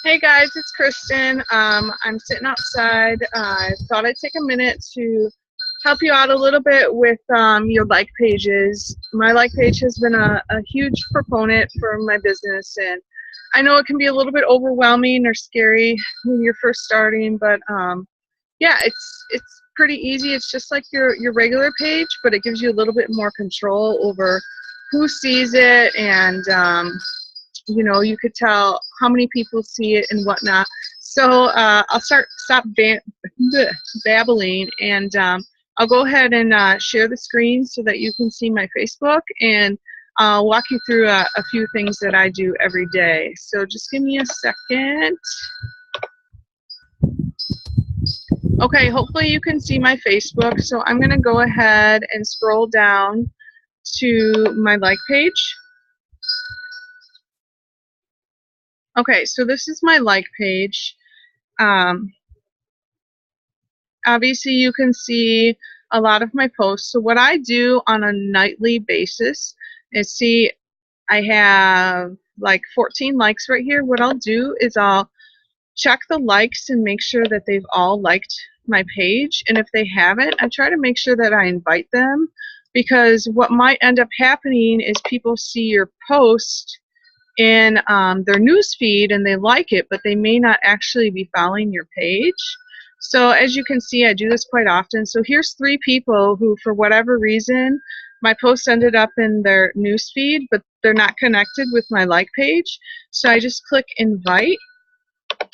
Hey guys, it's Kristen. I'm sitting outside. I thought I'd take a minute to help you out a little bit with your like pages. My like page has been a huge proponent for my business, and I know it can be a little bit overwhelming or scary when you're first starting, but yeah, it's pretty easy. It's just like your regular page, but it gives you a little bit more control over who sees it, and you could tell how many people see it and whatnot. So I'll stop babbling, and I'll go ahead and share the screen so that you can see my Facebook, and I'll walk you through a few things that I do every day. So just give me a second. Okay, hopefully you can see my Facebook. So I'm going to go ahead and scroll down to my like page. Okay, so this is my like page. Obviously you can see a lot of my posts. So what I do on a nightly basis is, see, I have like 14 likes right here. What I'll do is I'll check the likes and make sure that they've all liked my page, and if they haven't, I try to make sure that I invite them, because what might end up happening is people see your post in their news feed and they like it, but they may not actually be following your page. So as you can see, I do this quite often. So here's 3 people who, for whatever reason, my post ended up in their news feed, but they're not connected with my like page. So I just click invite,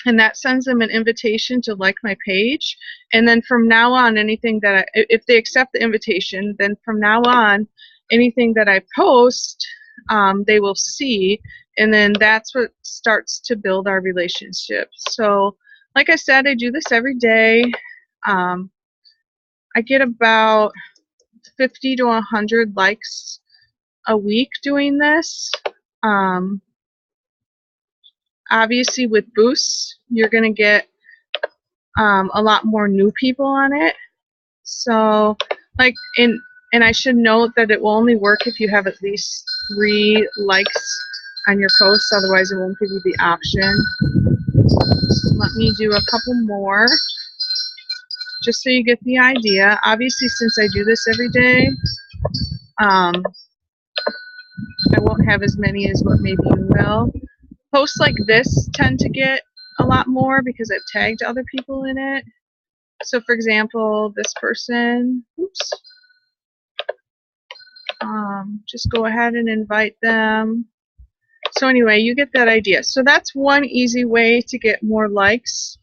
and that sends them an invitation to like my page. And then from now on, anything that if they accept the invitation, then from now on, anything that I post, they will see, and then that's what starts to build our relationship. So like I said, I do this every day. I get about 50 to 100 likes a week doing this. Obviously with boosts, you're going to get a lot more new people on it. So like and I should note that it will only work if you have at least 3 likes on your post, otherwise it won't give you the option. So let me do a couple more just so you get the idea. Obviously, since I do this every day, I won't have as many as what maybe you will. Posts like this tend to get a lot more because I've tagged other people in it. So for example, this person, oops, just go ahead and invite them. So anyway, you get that idea. So that's one easy way to get more likes.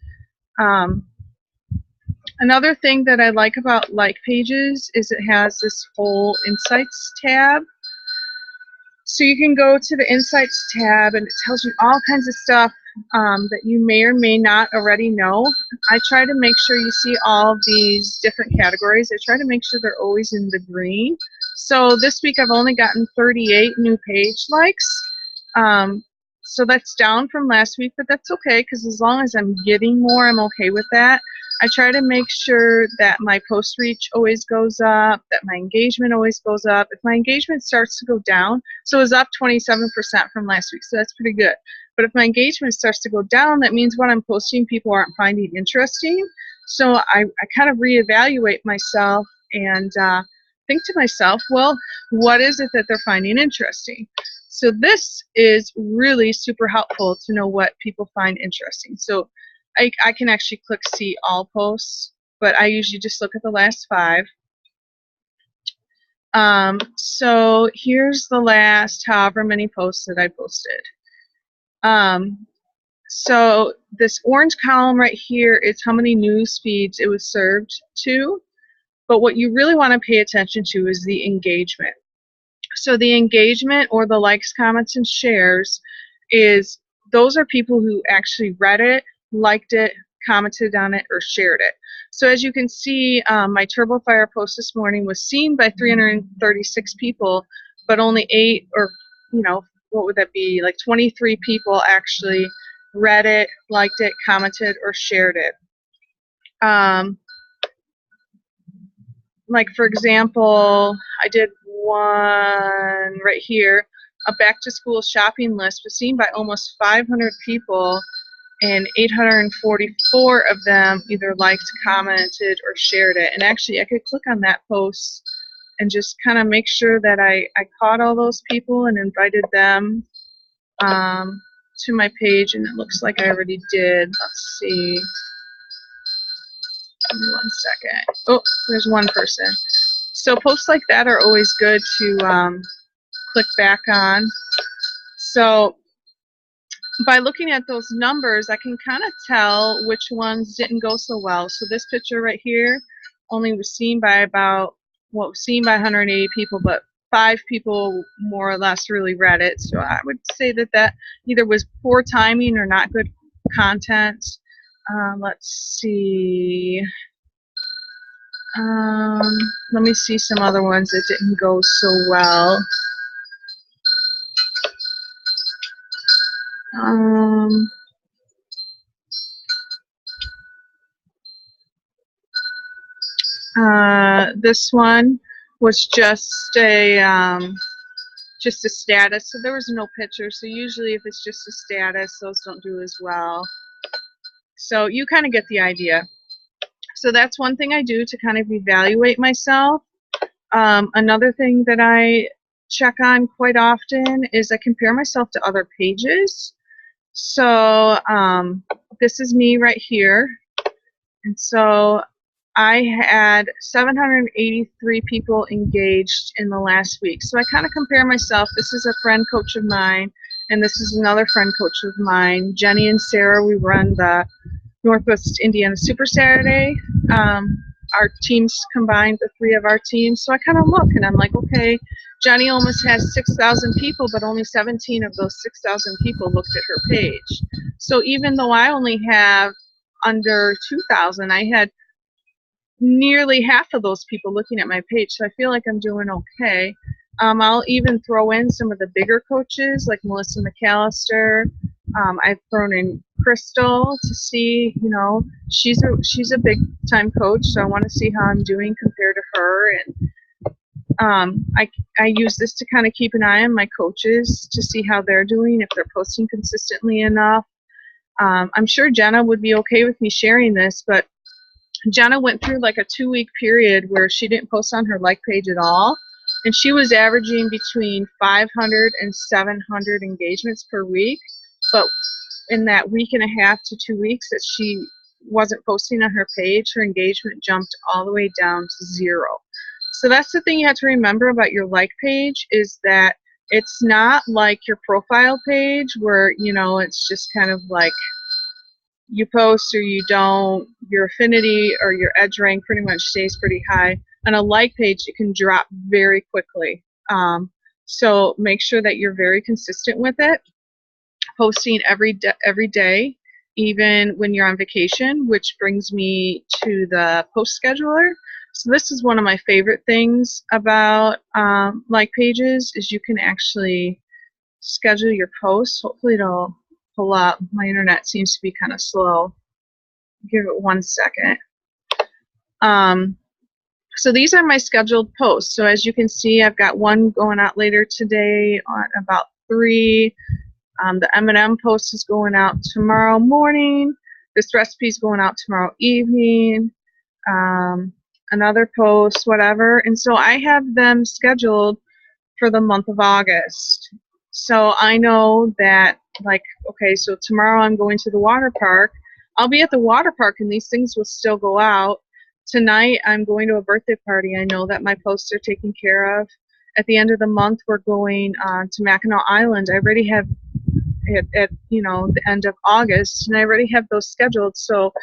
Another thing that I like about like pages is it has this whole insights tab. So you can go to the insights tab and it tells you all kinds of stuff that you may or may not already know. I try to make sure you see all of these different categories. I try to make sure they're always in the green. So this week I've only gotten 38 new page likes. So that's down from last week, but that's okay, because as long as I'm getting more, I'm okay with that. I try to make sure that my post reach always goes up, that my engagement always goes up. If my engagement starts to go down, so it was up 27% from last week, so that's pretty good. But if my engagement starts to go down, that means what I'm posting people aren't finding interesting. So I kind of reevaluate myself and think to myself, well, what is it that they're finding interesting? So this is really super helpful to know what people find interesting. So I can actually click see all posts, but I usually just look at the last 5. So here's the last however many posts that I posted. So this orange column right here is how many news feeds it was served to, but what you really want to pay attention to is the engagement. So the engagement, or the likes, comments, and shares, those are people who actually read it, liked it, commented on it, or shared it. So as you can see, my TurboFire post this morning was seen by 336 people, but only 8, or what would that be, like 23 people actually read it, liked it, commented, or shared it. Like for example, I did one right here, a back to school shopping list was seen by almost 500 people, and 844 of them either liked, commented, or shared it. And actually, I could click on that post and just kind of make sure that I caught all those people and invited them to my page, and it looks like I already did. Let's see. Give me 1 second. Oh, there's one person. So posts like that are always good to click back on. So by looking at those numbers, I can kind of tell which ones didn't go so well. So this picture right here only was seen by about, well, seen by 180 people, but 5 people more or less really read it. So I would say that that either was poor timing or not good content. Let's see. Let me see some other ones that didn't go so well. This one was just a status, so there was no picture. So usually if it's just a status, those don't do as well. So you kind of get the idea. So that's one thing I do to kind of evaluate myself. Another thing that I check on quite often is I compare myself to other pages. So this is me right here. And so I had 783 people engaged in the last week. So I kind of compare myself. This is a friend coach of mine, and this is another friend coach of mine. Jenny and Sarah, we run the Northwest Indiana Super Saturday. Our teams combined, the 3 of our teams. So I kind of look and I'm like, okay, Jenny almost has 6,000 people, but only 17 of those 6,000 people looked at her page. So even though I only have under 2,000, I had nearly half of those people looking at my page. So I feel like I'm doing okay. I'll even throw in some of the bigger coaches like Melissa McAllister. I've thrown in Crystal to see, you know, she's a big time coach, so I want to see how I'm doing compared to her. And I use this to kind of keep an eye on my coaches to see how they're doing, if they're posting consistently enough. I'm sure Jenna would be okay with me sharing this, but Jenna went through like a 2-week period where she didn't post on her like page at all, and she was averaging between 500 and 700 engagements per week. But in that week and a half to 2 weeks that she wasn't posting on her page, her engagement jumped all the way down to 0. So that's the thing you have to remember about your like page, is that it's not like your profile page where, you know, it's just kind of like you post or you don't, your affinity or your edge rank pretty much stays pretty high. On a like page, it can drop very quickly. So make sure that you're very consistent with it, posting every day, even when you're on vacation, which brings me to the post scheduler. So this is one of my favorite things about like pages, is you can actually schedule your posts. Hopefully it'll pull up. My internet seems to be kind of slow. Give it 1 second. So these are my scheduled posts. So as you can see, I've got one going out later today on about 3. The M&M post is going out tomorrow morning. This recipe is going out tomorrow evening. Another post, whatever. And so I have them scheduled for the month of August. So I know that, like, okay, so tomorrow I'm going to the water park. I'll be at the water park and these things will still go out. Tonight I'm going to a birthday party. I know that my posts are taken care of. At the end of the month, we're going to Mackinac Island. I already have at you know, the end of August, and I already have those scheduled. So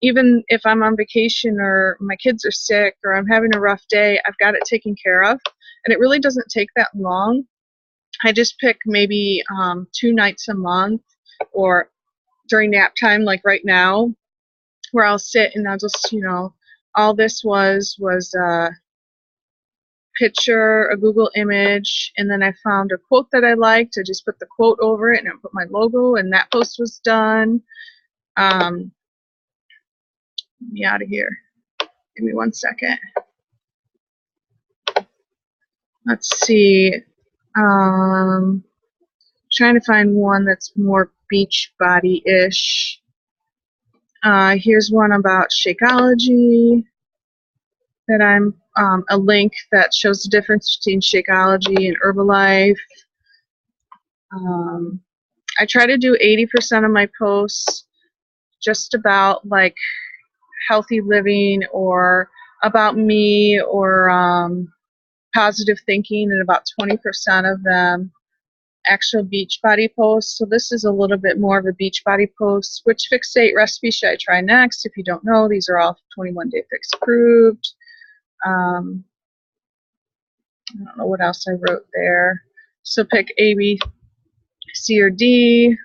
even if I'm on vacation or my kids are sick or I'm having a rough day, I've got it taken care of. And it really doesn't take that long. I just pick maybe 2 nights a month or during nap time, like right now, where I'll sit and I'll just, you know, all this was a picture, a Google image, and then I found a quote that I liked. I just put the quote over it and I put my logo, and that post was done. Let me out of here. Give me 1 second. Let's see. Trying to find one that's more beach body-ish. Here's one about Shakeology that I'm a link that shows the difference between Shakeology and Herbalife. I try to do 80% of my posts just about like healthy living or about me or positive thinking, and about 20% of them actual Beachbody posts. So this is a little bit more of a Beachbody post. Which fixate recipe should I try next? If you don't know, these are all 21-day fix approved. I don't know what else I wrote there. So pick A, B, C, or D.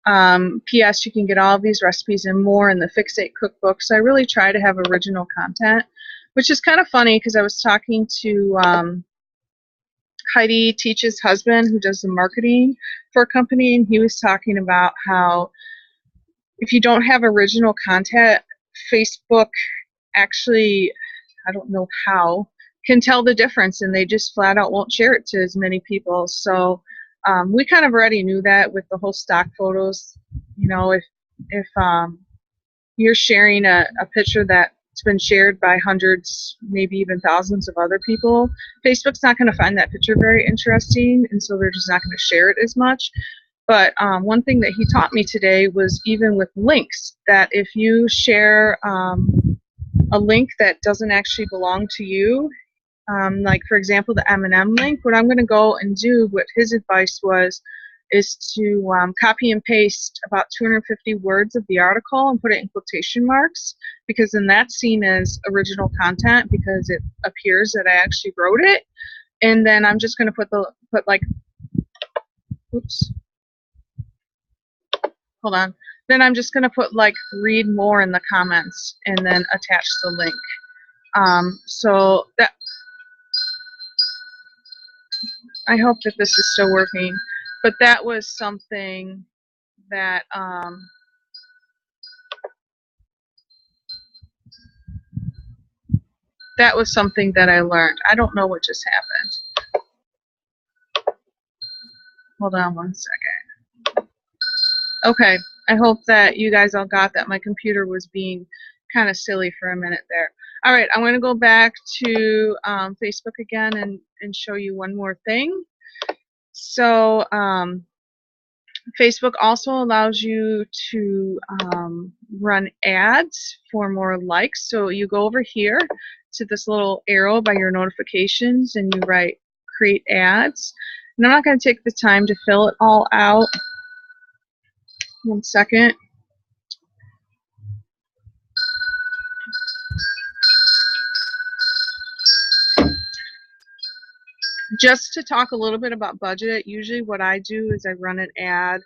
P.S. You can get all of these recipes and more in the Fixate cookbook. So I really try to have original content, which is kind of funny because I was talking to Heidi Teach's husband, who does the marketing for a company, and he was talking about how if you don't have original content, Facebook actually, I don't know how, can tell the difference, and they just flat out won't share it to as many people. So we kind of already knew that with the whole stock photos. You know, if you're sharing a picture that's been shared by hundreds, maybe even thousands of other people, Facebook's not going to find that picture very interesting, and so they're just not going to share it as much. But one thing that he taught me today was even with links, that if you share a link that doesn't actually belong to you, like for example the M&M link, what I'm going to go and do, what his advice was, is to copy and paste about 250 words of the article and put it in quotation marks, because then that's seen as original content because it appears that I actually wrote it. And then I'm just going to put like, oops, hold on. Then I'm just going to put like read more in the comments and then attach the link. So that, I hope that this is still working, but that was something that I learned. I don't know what just happened. Hold on one second. Okay, I hope that you guys all got that. My computer was being kind of silly for a minute there. All right, I'm going to go back to Facebook again and show you one more thing. So Facebook also allows you to run ads for more likes. So you go over here to this little arrow by your notifications and you write create ads. And I'm not going to take the time to fill it all out. One second. Just to talk a little bit about budget, usually what I do is I run an ad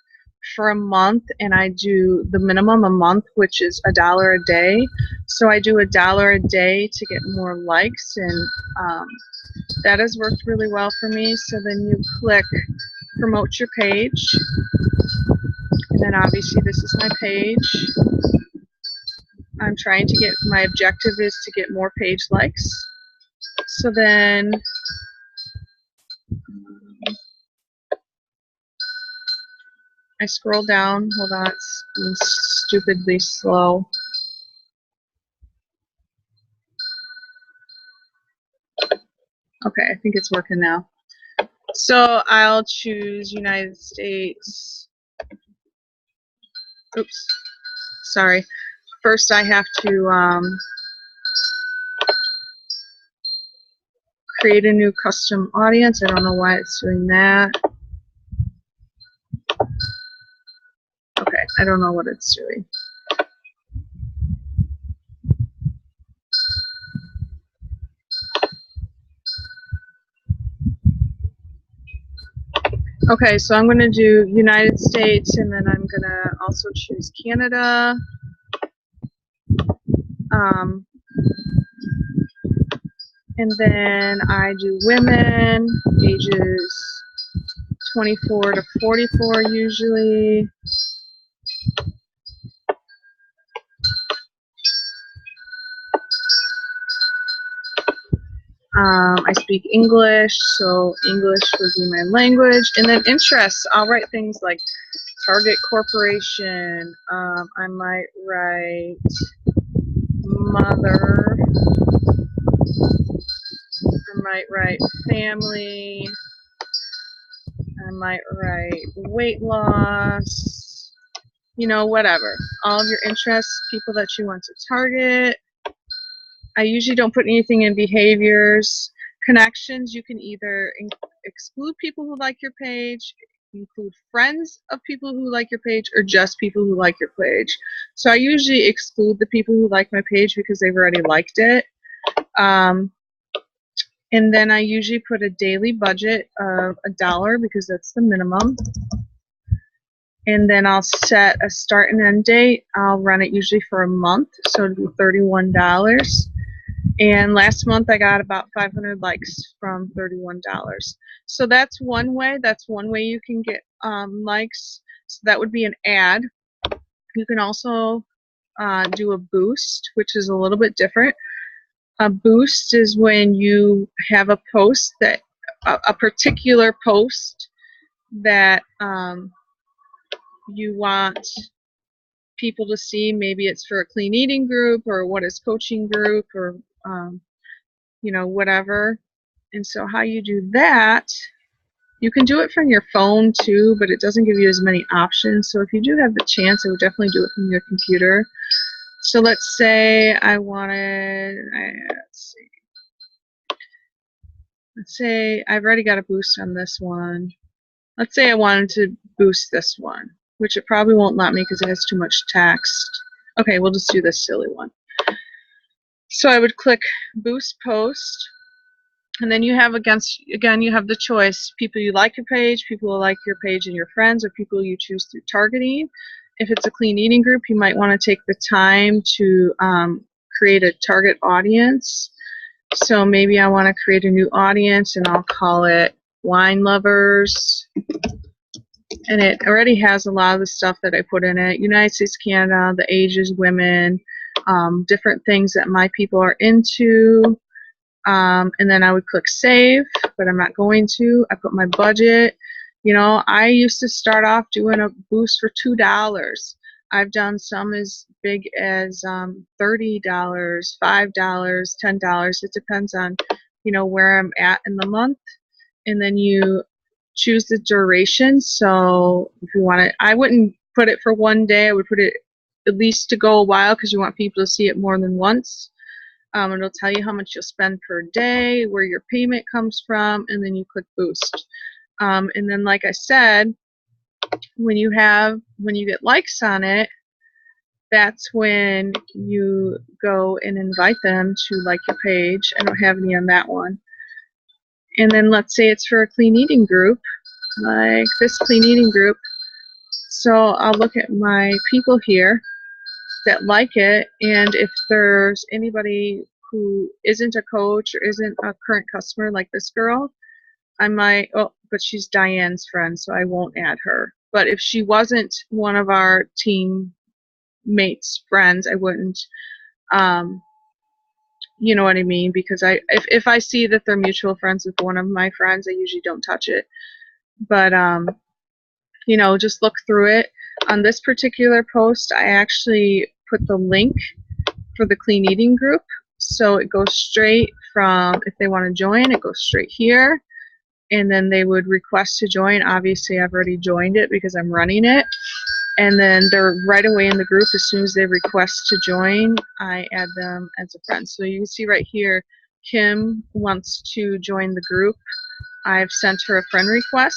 for a month, and I do the minimum a month, which is $1 a day. So I do $1 a day to get more likes, and that has worked really well for me. So then you click promote your page, and then obviously this is my page. I'm trying to get, my objective is to get more page likes. So then I scroll down. Hold on, it's being stupidly slow. Okay, I think it's working now. So I'll choose United States. Oops, sorry. First I have to create a new custom audience. I don't know why it's doing that. Okay, I don't know what it's doing. Okay, so I'm going to do United States, and then I'm going to also choose Canada. And then I do women, ages 24 to 44 usually. I speak English, so English would be my language. And then interests, I'll write things like Target Corporation. I might write mother. I might write family. I might write weight loss. You know, whatever. All of your interests, people that you want to target. I usually don't put anything in behaviors. Connections, you can either exclude people who like your page, include friends of people who like your page, or just people who like your page. So I usually exclude the people who like my page because they've already liked it. And then I usually put a daily budget of $1 because that's the minimum. And then I'll set a start and end date. I'll run it usually for a month, so it'll be $31. And last month I got about 500 likes from $31. So that's one way. That's one way you can get likes. So that would be an ad. You can also do a boost, which is a little bit different. A boost is when you have a post that, a particular post that you want people to see. Maybe it's for a clean eating group or what is coaching group or you know, whatever. And so how you do that, you can do it from your phone too, but it doesn't give you as many options. So if you do have the chance, I would definitely do it from your computer. So let's say I wanted, let's say I've already got a boost on this one. Let's say I wanted to boost this one, which it probably won't let me because it has too much text. Okay, we'll just do this silly one. So I would click boost post, and then you have again you have the choice: people you like your page, people who like your page and your friends, or people you choose through targeting. If it's a clean eating group, you might want to take the time to create a target audience. So maybe I want to create a new audience and I'll call it wine lovers. And it already has a lot of the stuff that I put in it: United States, Canada, the ages, women, different things that my people are into. And then I would click save, but I'm not going to. I put my budget. You know, I used to start off doing a boost for $2. I've done some as big as $30, $5, $10. It depends on, you know, where I'm at in the month. And then you choose the duration. So if you want it, I wouldn't put it for one day. I would put it at least to go a while because you want people to see it more than once. It'll tell you how much you'll spend per day, where your payment comes from, and then you click boost. And then, like I said, when you get likes on it, that's when you go and invite them to like your page. I don't have any on that one. And then let's say it's for a clean eating group, like this clean eating group. So I'll look at my people here that like it, and if there's anybody who isn't a coach or isn't a current customer like this girl, I might, oh, but she's Diane's friend, so I won't add her. But if she wasn't one of our teammates' friends, I wouldn't, you know what I mean? Because if I see that they're mutual friends with one of my friends, I usually don't touch it. But, you know, just look through it. On this particular post, I actually put the link for the clean eating group, so it goes straight from, if they want to join, it goes straight here, and then they would request to join. Obviously I've already joined it because I'm running it, and then they're right away in the group. As soon as they request to join, I add them as a friend. So you can see right here, Kim wants to join the group. I've sent her a friend request.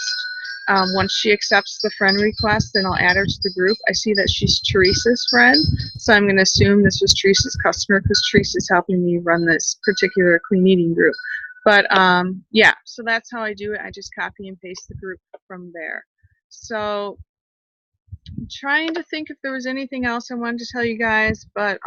Once she accepts the friend request, then I'll add her to the group. I see that she's Teresa's friend, so I'm going to assume this was Teresa's customer because Teresa's helping me run this particular clean eating group. But yeah, so that's how I do it. I just copy and paste the group from there. So I'm trying to think if there was anything else I wanted to tell you guys, but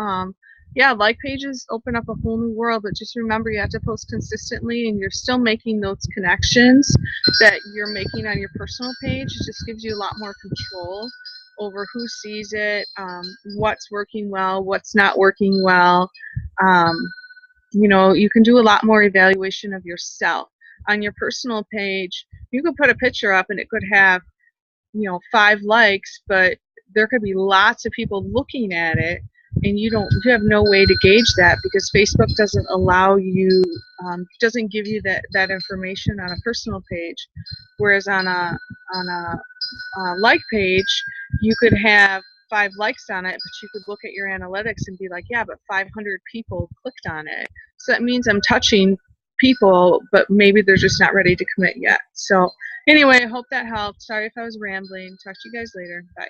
yeah, like pages open up a whole new world, but just remember you have to post consistently, and you're still making those connections that you're making on your personal page. It just gives you a lot more control over who sees it, what's working well, what's not working well. You know, you can do a lot more evaluation of yourself. On your personal page, you could put a picture up and it could have 5 likes, but there could be lots of people looking at it, and you have no way to gauge that because Facebook doesn't allow you, doesn't give you that information on a personal page, whereas on a like page, you could have 5 likes on it, but you could look at your analytics and be like, yeah, but 500 people clicked on it. So that means I'm touching people, but maybe they're just not ready to commit yet. So anyway, I hope that helped. Sorry if I was rambling. Talk to you guys later. Bye.